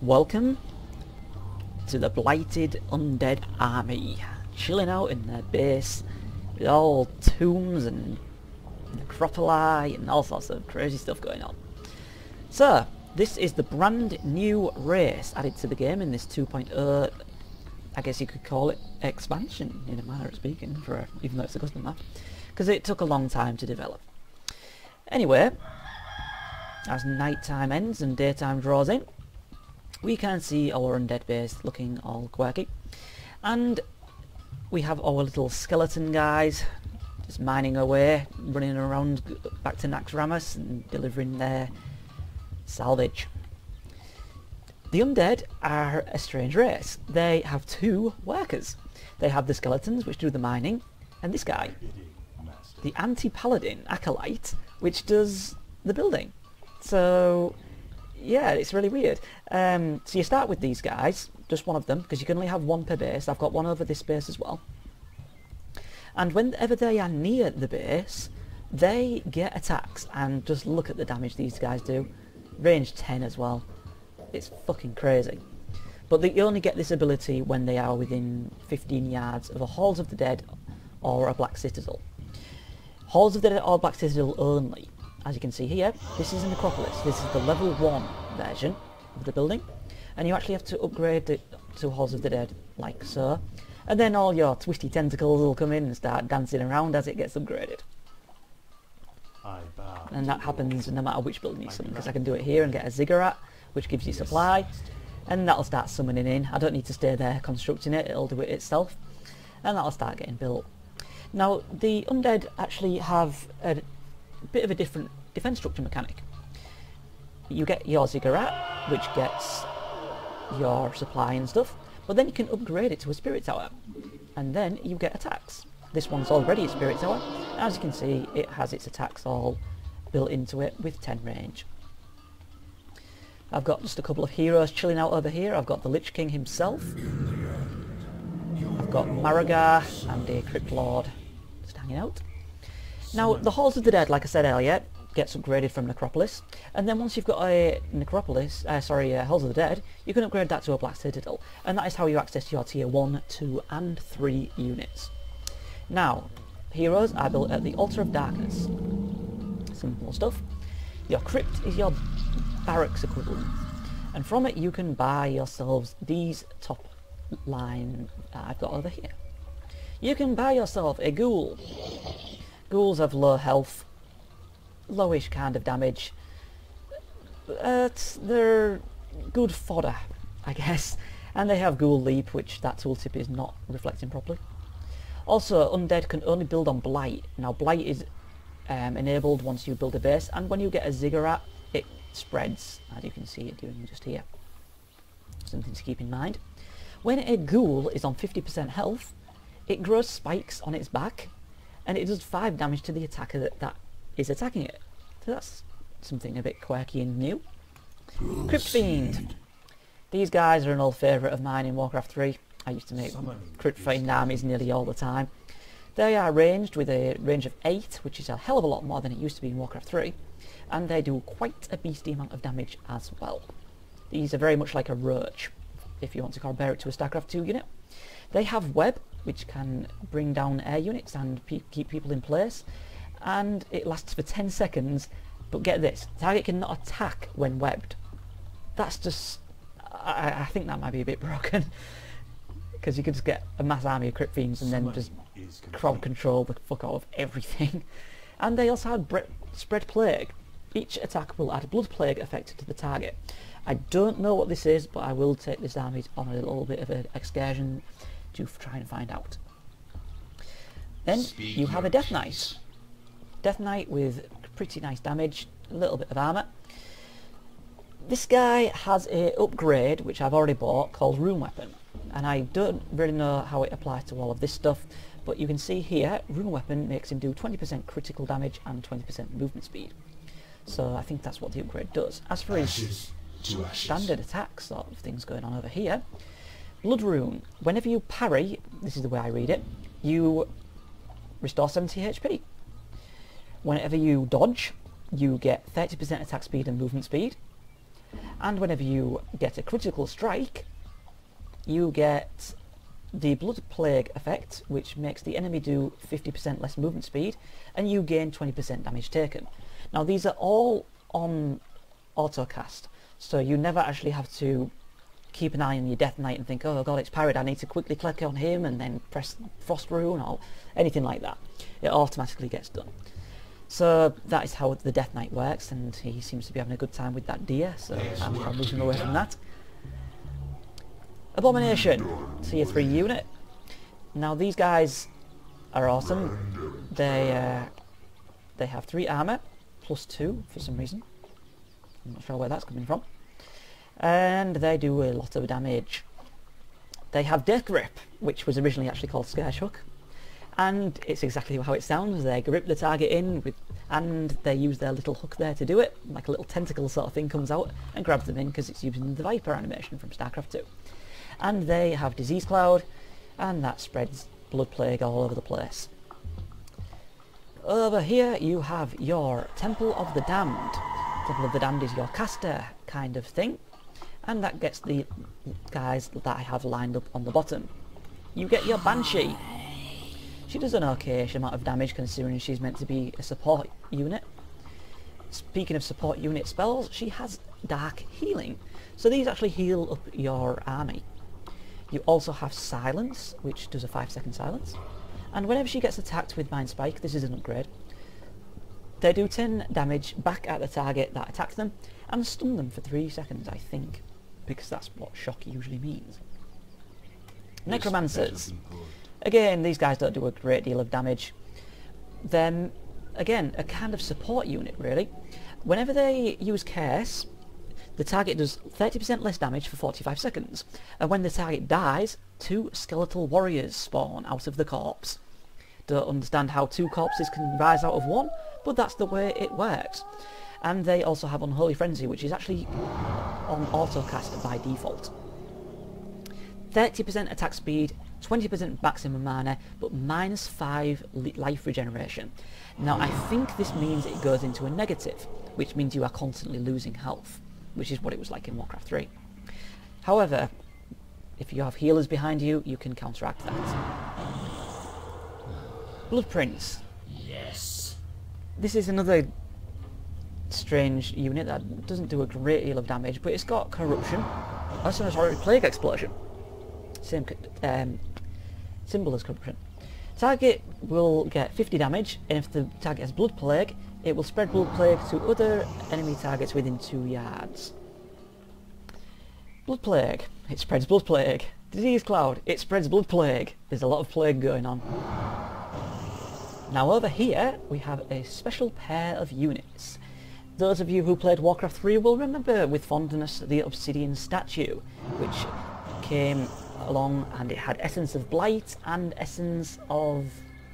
Welcome to the blighted undead army, chilling out in their base with all tombs and necropoli and all sorts of crazy stuff going on. So, this is the brand new race added to the game in this 2.0, I guess you could call it expansion in a manner of speaking, even though it's a custom map, because it took a long time to develop. Anyway, as nighttime ends and daytime draws in, we can see our undead base looking all quirky, and we have our little skeleton guys just mining away, running around back to Naxxramas and delivering their salvage. The undead are a strange race. They have two workers. They have the skeletons, which do the mining, and this guy, the anti-paladin acolyte, which does the building. So yeah, it's really weird. So you start with these guys, just one of them, because you can only have one per base. I've got one over this base as well. And whenever they are near the base, they get attacks, and just look at the damage these guys do. Range 10 as well. It's fucking crazy. But they only get this ability when they are within 15 yards of a Halls of the Dead or a Black Citadel. Halls of the Dead or Black Citadel only. As you can see here, this is a necropolis. This is the level 1 version of the building, and you actually have to upgrade it to Halls of the Dead, like so. And then all your twisty tentacles will come in and start dancing around as it gets upgraded. And that happens no matter which building you summon, because I can do it here and get a ziggurat, which gives you supply, and that'll start summoning in. I don't need to stay there constructing it, it'll do it itself, and that'll start getting built. Now, the undead actually have a bit of a different defense structure mechanic. You get your ziggurat, which gets your supply and stuff, but then you can upgrade it to a spirit tower, and then you get attacks. This one's already a spirit tower. As you can see, it has its attacks all built into it with 10 range. I've got just a couple of heroes chilling out over here. I've got the Lich King himself. I've got Maragar and a Crypt Lord just hanging out. Now, the Halls of the Dead, like I said earlier, gets upgraded from Necropolis, and then once you've got a Halls of the Dead, you can upgrade that to a Black Citadel, and that is how you access your tier 1, 2 and 3 units. Now, heroes are built at the Altar of Darkness. Simple stuff. Your Crypt is your barracks equivalent, and from it you can buy yourselves these top line I've got over here. You can buy yourself a Ghoul. Ghouls have low health, lowish kind of damage. They're good fodder, I guess. And they have Ghoul Leap, which that tooltip is not reflecting properly. Also, undead can only build on Blight. Now, Blight is enabled once you build a base, and when you get a ziggurat, it spreads, as you can see it doing just here. Something to keep in mind. When a Ghoul is on 50% health, it grows spikes on its back, and it does 5 damage to the attacker that is attacking it. So that's something a bit quirky and new. Crypt Fiend. These guys are an old favourite of mine in Warcraft 3. I used to make Crypt Fiend armies nearly all the time. They are ranged with a range of 8, which is a hell of a lot more than it used to be in Warcraft 3. And they do quite a beastly amount of damage as well. These are very much like a roach, if you want to compare it to a Starcraft 2 unit. They have Web, which can bring down air units and keep people in place, and it lasts for 10 seconds, but get this, the target cannot attack when webbed. That's just, I think that might be a bit broken, because you could just get a mass army of Crypt Fiends and then just crowd control the fuck out of everything. And they also have Spread Plague. Each attack will add a Blood Plague effect to the target. I don't know what this is, but I will take this army on a little bit of an excursion to try and find out. Then you have a Death Knight. Death Knight with pretty nice damage, a little bit of armour. This guy has a upgrade, which I've already bought, called Rune Weapon. And I don't really know how it applies to all of this stuff, but you can see here, Rune Weapon makes him do 20% critical damage and 20% movement speed. So I think that's what the upgrade does. As for his standard attack sort of things going on over here, Blood Rune, whenever you parry, this is the way I read it, you restore 70 HP. Whenever you dodge, you get 30% attack speed and movement speed. And whenever you get a critical strike, you get the Blood Plague effect, which makes the enemy do 50% less movement speed, and you gain 20% damage taken. Now these are all on autocast, so you never actually have to keep an eye on your Death Knight and think, oh god, it's Pirate, I need to quickly click on him and then press Frost Rune or anything like that. It automatically gets done. So that is how the Death Knight works, and he seems to be having a good time with that deer, so I'm moving away from that. Abomination, tier 3 unit. Now these guys are awesome. They have 3 armour, +2 for some reason. I'm not sure where that's coming from. And they do a lot of damage. They have Death Grip, which was originally actually called Scourge Hook. And it's exactly how it sounds. They grip the target in, and they use their little hook there to do it. Like a little tentacle sort of thing comes out and grabs them in, because it's using the Viper animation from Starcraft 2. And they have Disease Cloud, and that spreads Blood Plague all over the place. Over here you have your Temple of the Damned. Temple of the Damned is your caster kind of thing, and that gets the guys that I have lined up on the bottom. You get your Banshee. She does an okayish amount of damage considering she's meant to be a support unit. Speaking of support unit spells, she has Dark Healing, so these actually heal up your army. You also have Silence, which does a 5-second silence, and whenever she gets attacked with Mind Spike, this is an upgrade, they do 10 damage back at the target that attacks them, and stun them for 3 seconds, I think, because that's what shock usually means. Necromancers. Again, these guys don't do a great deal of damage. Then, again, a kind of support unit, really. Whenever they use Curse, the target does 30% less damage for 45 seconds. And when the target dies, 2 skeletal warriors spawn out of the corpse. Don't understand how 2 corpses can rise out of 1, but that's the way it works. And they also have Unholy Frenzy, which is actually on autocast by default. 30% attack speed, 20% maximum mana, but -5 life regeneration. Now I think this means it goes into a negative, which means you are constantly losing health, which is what it was like in Warcraft 3. However, if you have healers behind you, you can counteract that. Bloodprints. Yes. This is another strange unit that doesn't do a great deal of damage, but it's got Corruption. Oh, sorry, Plague Explosion. Same symbol as Corruption. Target will get 50 damage, and if the target has Blood Plague, it will spread Blood Plague to other enemy targets within 2 yards. Blood Plague. It spreads Blood Plague. Disease Cloud. It spreads Blood Plague. There's a lot of plague going on. Now over here, we have a special pair of units. Those of you who played Warcraft 3 will remember with fondness the Obsidian statue, which came along and it had Essence of Blight and Essence of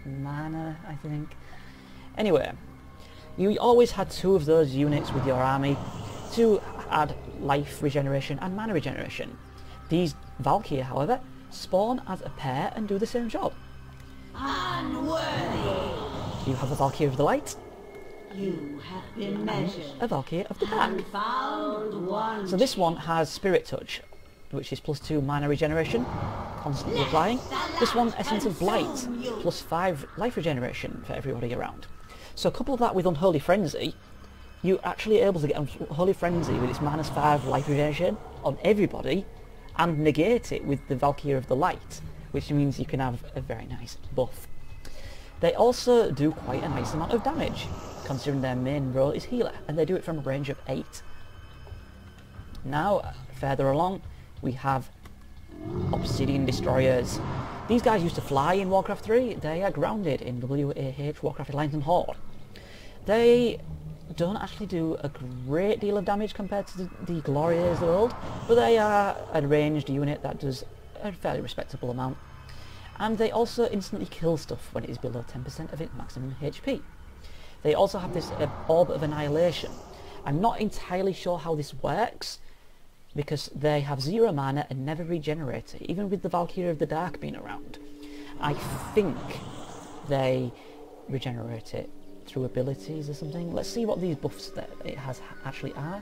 Mana, I think. Anyway, you always had 2 of those units with your army to add life regeneration and mana regeneration. These Valkyrie, however, spawn as a pair and do the same job. Unworthy! You have a Valkyrie of the Light. You have been measured. A Valkyrie of the Dark. Found So this one has Spirit Touch, which is +2 mana regeneration, constantly applying. This one, Essence of Blight, +5 life regeneration for everybody around. So couple that with Unholy Frenzy, you're actually able to get Unholy Frenzy with its -5 life regeneration on everybody, and negate it with the Valkyrie of the Light, which means you can have a very nice buff. They also do quite a nice amount of damage, considering their main role is healer, and they do it from a range of 8. Now, further along, we have Obsidian Destroyers. These guys used to fly in Warcraft 3, they are grounded in WAH, Warcraft Alliance and Horde. They don't actually do a great deal of damage compared to the Glorious of the world, but they are a ranged unit that does a fairly respectable amount. And they also instantly kill stuff when it is below 10% of its maximum HP. They also have this Orb of Annihilation. I'm not entirely sure how this works, because they have 0 mana and never regenerate it, even with the Valkyrie of the Dark being around. I think they regenerate it through abilities or something. Let's see what these buffs that it has actually are.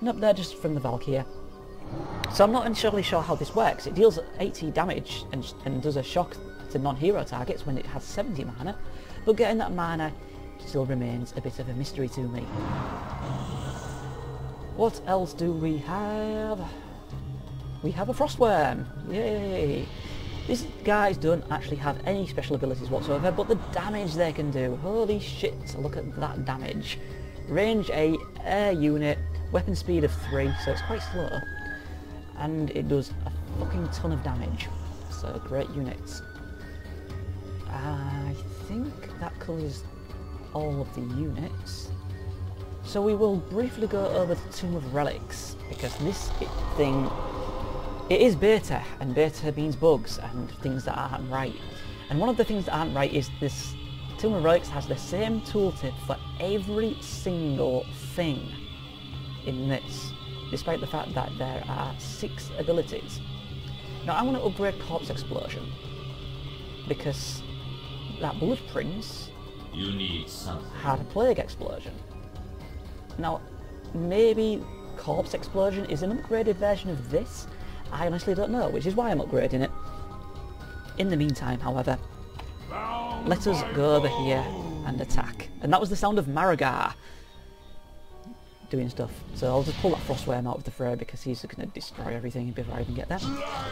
Nope, they're just from the Valkyrie. So I'm not entirely sure how this works. It deals 80 damage and does a shock to non-hero targets when it has 70 mana, but getting that mana still remains a bit of a mystery to me. What else do we have? We have a Frostworm! Yay! These guys don't actually have any special abilities whatsoever, but the damage they can do, holy shit, look at that damage. Range 8, air unit, weapon speed of 3, so it's quite slow, and it does a fucking ton of damage, so great units. I think that covers all of the units. So we will briefly go over the Tomb of Relics, because this thing, it is beta, and beta means bugs and things that aren't right. And one of the things that aren't right is this Tomb of Relics has the same tooltip for every single thing in this, despite the fact that there are 6 abilities. Now I want to upgrade Corpse Explosion, because that Blood Prince had a Plague Explosion. Now, maybe Corpse Explosion is an upgraded version of this? I honestly don't know, which is why I'm upgrading it. In the meantime, however, let us go over here and attack. And that was the sound of Maragar doing stuff. So I'll just pull that Frostworm out of the fray because he's going to destroy everything before I even get there.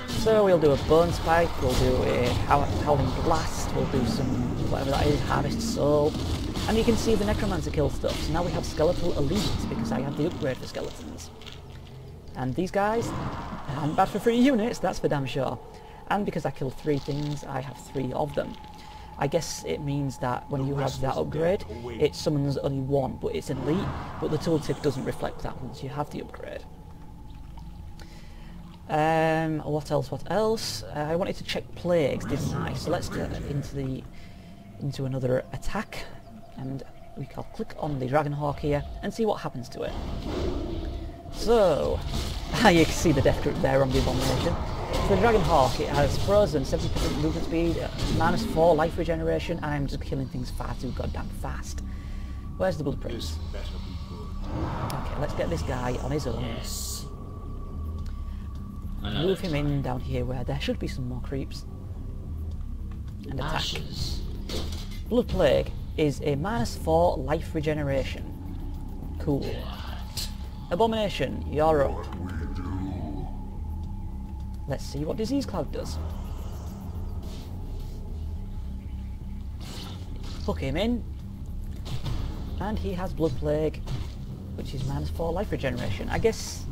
So we'll do a Bone Spike, we'll do a Howling Blast, we'll do some, whatever that is, Harvest Soul. And you can see the Necromancer kill stuff. So now we have Skeletal Elite because I have the upgrade for skeletons. And these guys aren't bad for 3 units, that's for damn sure. And because I killed 3 things, I have 3 of them. I guess it means that when you have that upgrade, it summons only 1, but it's elite, but the tooltip doesn't reflect that once you have the upgrade. What else? I wanted to check plagues, didn't I? So let's get into another attack, and we can click on the Dragonhawk here and see what happens to it. So, you can see the death group there on the Abomination. So the Dragonhawk, it has frozen, 70% movement speed, -4 life regeneration, and I'm just killing things far too goddamn fast. Where's the Blood Prince? Okay, let's get this guy on his own. Move him in down here where there should be some more creeps. And attack. Blood Plague is a -4 life regeneration. Cool. Abomination, you're up. Let's see what Disease Cloud does. Hook him in. And he has Blood Plague, which is -4 life regeneration. I guess...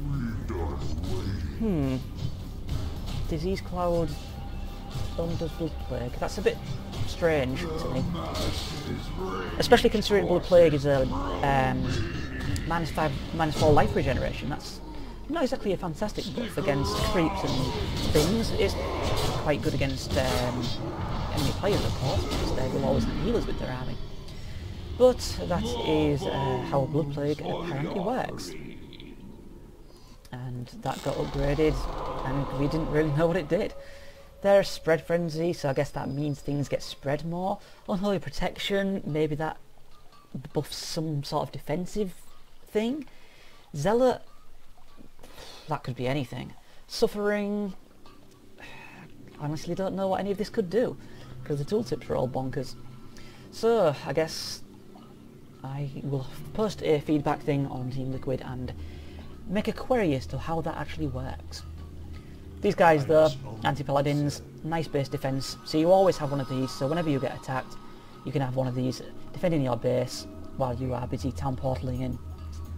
Disease Cloud only does Blood Plague. That's a bit strange to me. Especially considering Blood Plague is a -4 life regeneration. That's not exactly a fantastic buff against creeps and things. It's quite good against enemy players, of course, because they will always have healers with their army. But that is how Blood Plague apparently works. And that got upgraded, and we didn't really know what it did. There's Spread Frenzy, so I guess that means things get spread more. Unholy Protection, maybe that buffs some sort of defensive thing. Zealot, that could be anything. Suffering, honestly don't know what any of this could do, because the tooltips are all bonkers. So, I guess I will post a feedback thing on Team Liquid and make a query as to how that actually works. These guys though, anti-paladins, nice base defense, so you always have one of these, so whenever you get attacked, you can have one of these defending your base while you are busy town portaling in.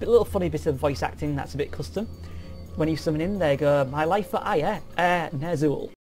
A little funny bit of voice acting that's a bit custom. When you summon in, there you go, my life for Aya, Nezul.